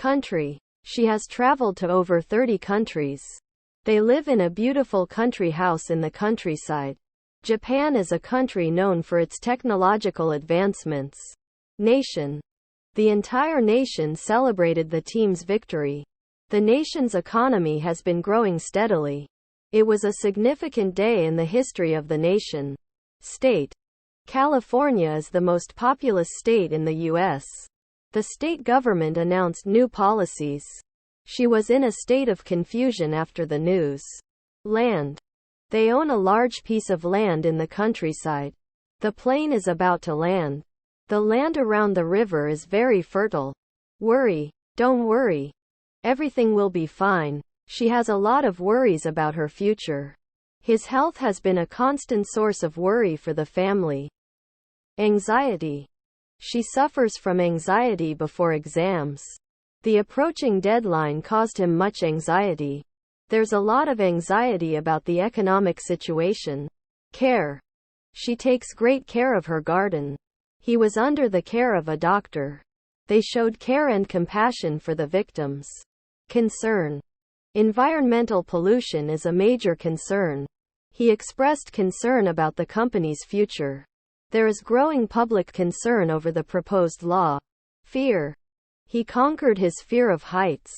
Country. She has traveled to over 30 countries. They live in a beautiful country house in the countryside. Japan is a country known for its technological advancements. Nation. The entire nation celebrated the team's victory. The nation's economy has been growing steadily. It was a significant day in the history of the nation. State. California is the most populous state in the U.S. The state government announced new policies. She was in a state of confusion after the news. Land. They own a large piece of land in the countryside. The plane is about to land. The land around the river is very fertile. Worry. Don't worry. Everything will be fine. She has a lot of worries about her future. His health has been a constant source of worry for the family. Anxiety. She suffers from anxiety before exams. The approaching deadline caused him much anxiety. There's a lot of anxiety about the economic situation. Care. She takes great care of her garden. He was under the care of a doctor. They showed care and compassion for the victims. Concern. Environmental pollution is a major concern. He expressed concern about the company's future. There is growing public concern over the proposed law. Fear. He conquered his fear of heights.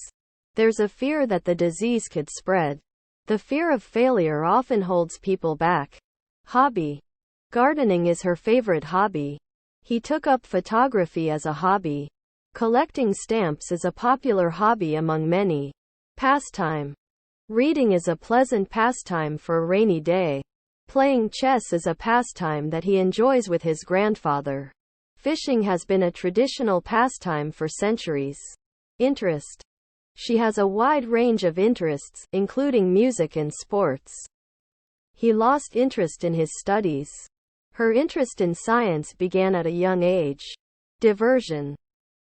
There's a fear that the disease could spread. The fear of failure often holds people back. Hobby. Gardening is her favorite hobby. He took up photography as a hobby. Collecting stamps is a popular hobby among many. Pastime. Reading is a pleasant pastime for a rainy day. Playing chess is a pastime that he enjoys with his grandfather. Fishing has been a traditional pastime for centuries. Interest. She has a wide range of interests, including music and sports. He lost interest in his studies. Her interest in science began at a young age. Diversion.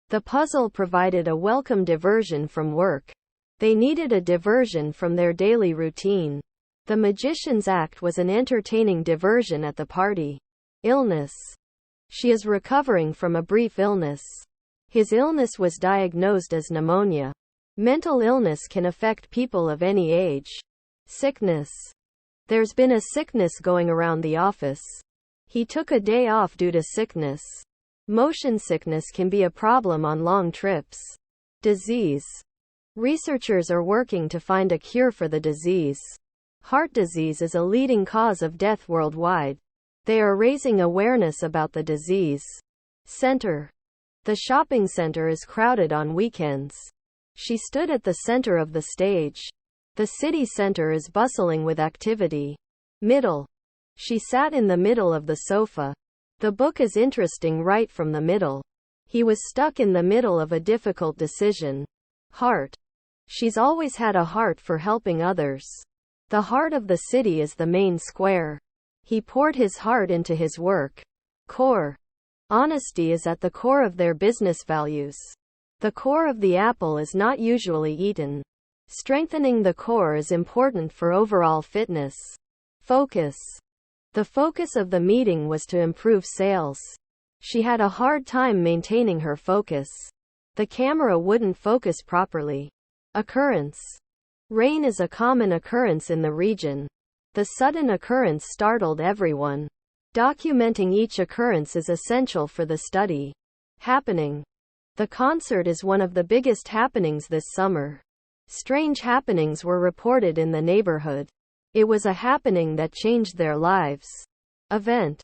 The puzzle provided a welcome diversion from work. They needed a diversion from their daily routine. The Magician's Act was an entertaining diversion at the party. Illness. She is recovering from a brief illness. His illness was diagnosed as pneumonia. Mental illness can affect people of any age. Sickness. There's been a sickness going around the office. He took a day off due to sickness. Motion sickness can be a problem on long trips. Disease. Researchers are working to find a cure for the disease. Heart disease is a leading cause of death worldwide. They are raising awareness about the disease. Center. The shopping center is crowded on weekends. She stood at the center of the stage. The city center is bustling with activity. Middle. She sat in the middle of the sofa. The book is interesting right from the middle. He was stuck in the middle of a difficult decision. Heart. She's always had a heart for helping others. The heart of the city is the main square. He poured his heart into his work. Core. Honesty is at the core of their business values. The core of the apple is not usually eaten. Strengthening the core is important for overall fitness. Focus. The focus of the meeting was to improve sales. She had a hard time maintaining her focus. The camera wouldn't focus properly. Occurrence. Rain is a common occurrence in the region. The sudden occurrence startled everyone. Documenting each occurrence is essential for the study. Happening. The concert is one of the biggest happenings this summer. Strange happenings were reported in the neighborhood. It was a happening that changed their lives. Event.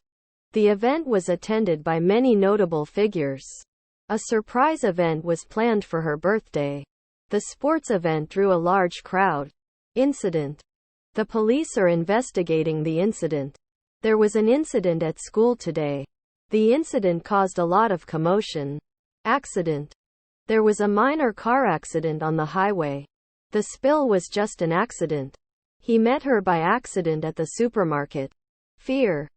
The event was attended by many notable figures. A surprise event was planned for her birthday. The sports event drew a large crowd. Incident. The police are investigating the incident. There was an incident at school today. The incident caused a lot of commotion. Accident. There was a minor car accident on the highway. The spill was just an accident. He met her by accident at the supermarket. Fear.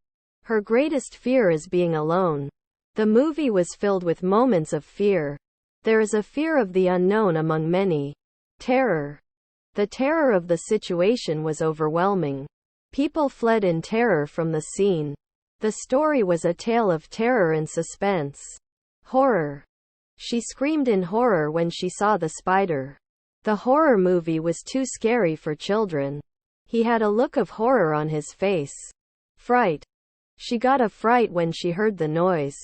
Her greatest fear is being alone. The movie was filled with moments of fear. There is a fear of the unknown among many. Terror. The terror of the situation was overwhelming. People fled in terror from the scene. The story was a tale of terror and suspense. Horror. She screamed in horror when she saw the spider. The horror movie was too scary for children. He had a look of horror on his face. Fright. She got a fright when she heard the noise.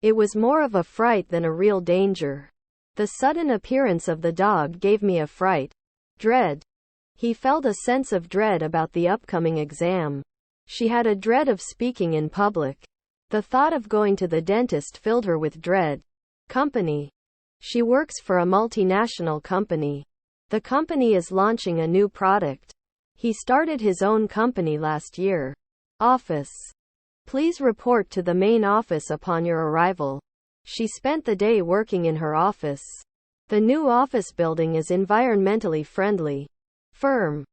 It was more of a fright than a real danger. The sudden appearance of the dog gave me a fright. Dread. He felt a sense of dread about the upcoming exam. She had a dread of speaking in public. The thought of going to the dentist filled her with dread. Company. She works for a multinational company. The company is launching a new product. He started his own company last year. Office. Please report to the main office upon your arrival. She spent the day working in her office. The new office building is environmentally friendly. Firm.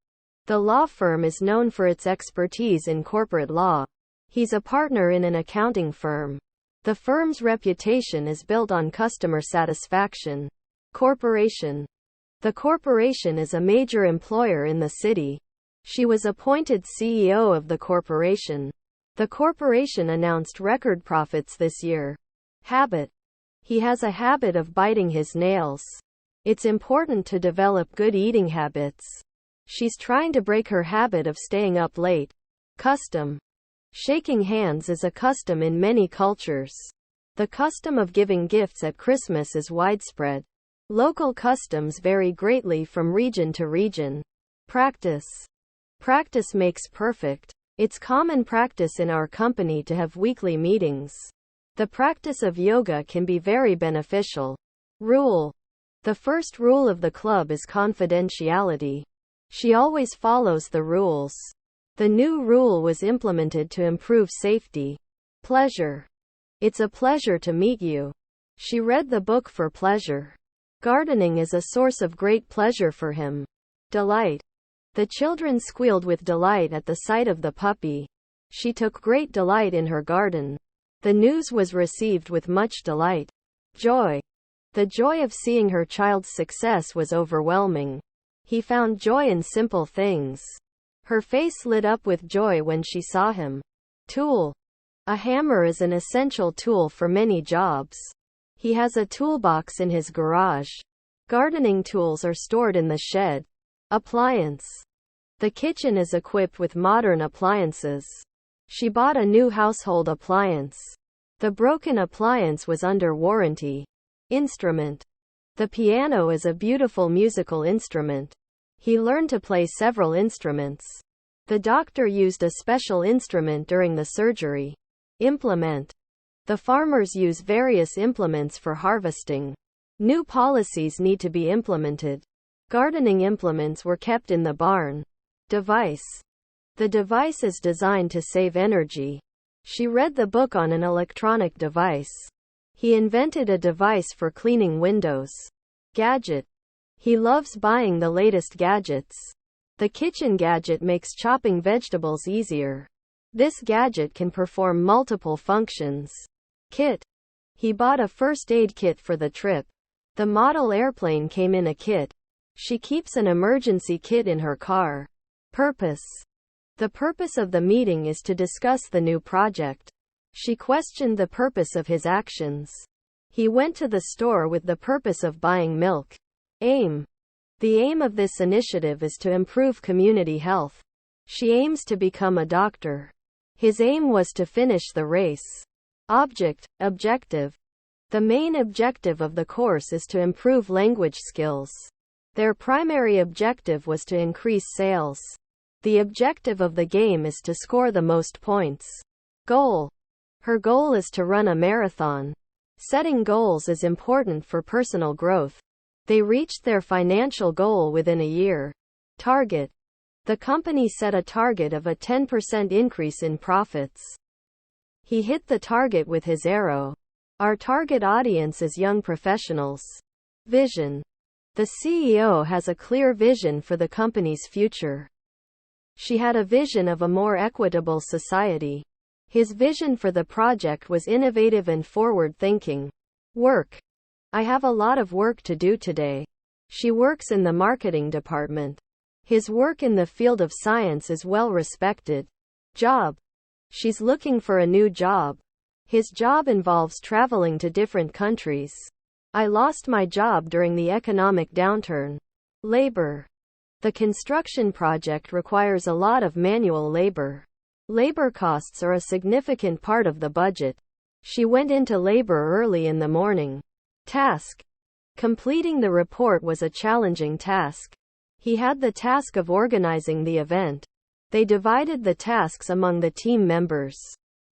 The law firm is known for its expertise in corporate law. He's a partner in an accounting firm. The firm's reputation is built on customer satisfaction. Corporation. The corporation is a major employer in the city. She was appointed CEO of the corporation. The corporation announced record profits this year. Habit. He has a habit of biting his nails. It's important to develop good eating habits. She's trying to break her habit of staying up late. Custom. Shaking hands is a custom in many cultures. The custom of giving gifts at Christmas is widespread. Local customs vary greatly from region to region. Practice. Practice makes perfect. It's common practice in our company to have weekly meetings. The practice of yoga can be very beneficial. Rule. The first rule of the club is confidentiality. She always follows the rules. The new rule was implemented to improve safety. Pleasure. It's a pleasure to meet you. She read the book for pleasure. Gardening is a source of great pleasure for him. Delight. The children squealed with delight at the sight of the puppy. She took great delight in her garden. The news was received with much delight. Joy. The joy of seeing her child's success was overwhelming. He found joy in simple things. Her face lit up with joy when she saw him. Tool. A hammer is an essential tool for many jobs. He has a toolbox in his garage. Gardening tools are stored in the shed. Appliance. The kitchen is equipped with modern appliances. She bought a new household appliance. The broken appliance was under warranty. Instrument. The piano is a beautiful musical instrument. He learned to play several instruments. The doctor used a special instrument during the surgery. Implement. The farmers use various implements for harvesting. New policies need to be implemented. Gardening implements were kept in the barn. Device. The device is designed to save energy. She read the book on an electronic device. He invented a device for cleaning windows. Gadget. He loves buying the latest gadgets. The kitchen gadget makes chopping vegetables easier. This gadget can perform multiple functions. Kit. He bought a first aid kit for the trip. The model airplane came in a kit. She keeps an emergency kit in her car. Purpose. The purpose of the meeting is to discuss the new project. She questioned the purpose of his actions. He went to the store with the purpose of buying milk. Aim. The aim of this initiative is to improve community health. She aims to become a doctor. His aim was to finish the race. Object. Objective. The main objective of the course is to improve language skills. Their primary objective was to increase sales. The objective of the game is to score the most points. Goal. Her goal is to run a marathon. Setting goals is important for personal growth. They reached their financial goal within a year. Target. The company set a target of a 10% increase in profits. He hit the target with his arrow. Our target audience is young professionals. Vision. The CEO has a clear vision for the company's future. She had a vision of a more equitable society. His vision for the project was innovative and forward-thinking. Work. I have a lot of work to do today. She works in the marketing department. His work in the field of science is well respected. Job. She's looking for a new job. His job involves traveling to different countries. I lost my job during the economic downturn. Labor. The construction project requires a lot of manual labor. Labor costs are a significant part of the budget. She went into labor early in the morning. Task. Completing the report was a challenging task. He had the task of organizing the event. They divided the tasks among the team members.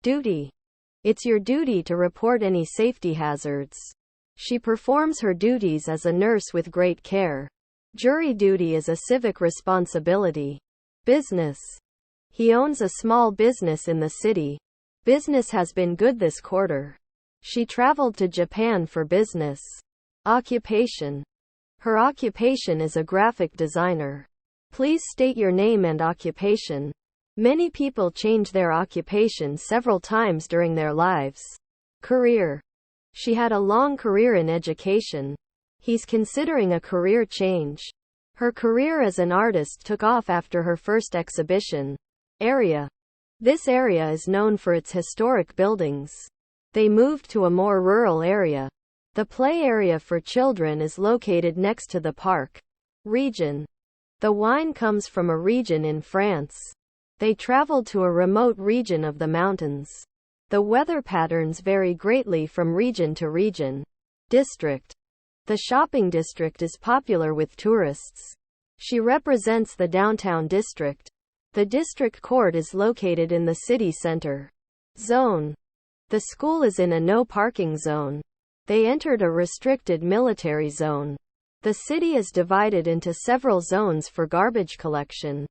Duty. It's your duty to report any safety hazards. She performs her duties as a nurse with great care. Jury duty is a civic responsibility. Business. He owns a small business in the city. Business has been good this quarter. She traveled to Japan for business. Occupation. Her occupation is a graphic designer. Please state your name and occupation. Many people change their occupation several times during their lives. Career. She had a long career in education. He's considering a career change. Her career as an artist took off after her first exhibition. Area. This area is known for its historic buildings. They moved to a more rural area. The play area for children is located next to the park. Region. The wine comes from a region in France. They traveled to a remote region of the mountains. The weather patterns vary greatly from region to region. District. The shopping district is popular with tourists. She represents the downtown district. The district court is located in the city center. Zone. The school is in a no parking zone. They entered a restricted military zone. The city is divided into several zones for garbage collection.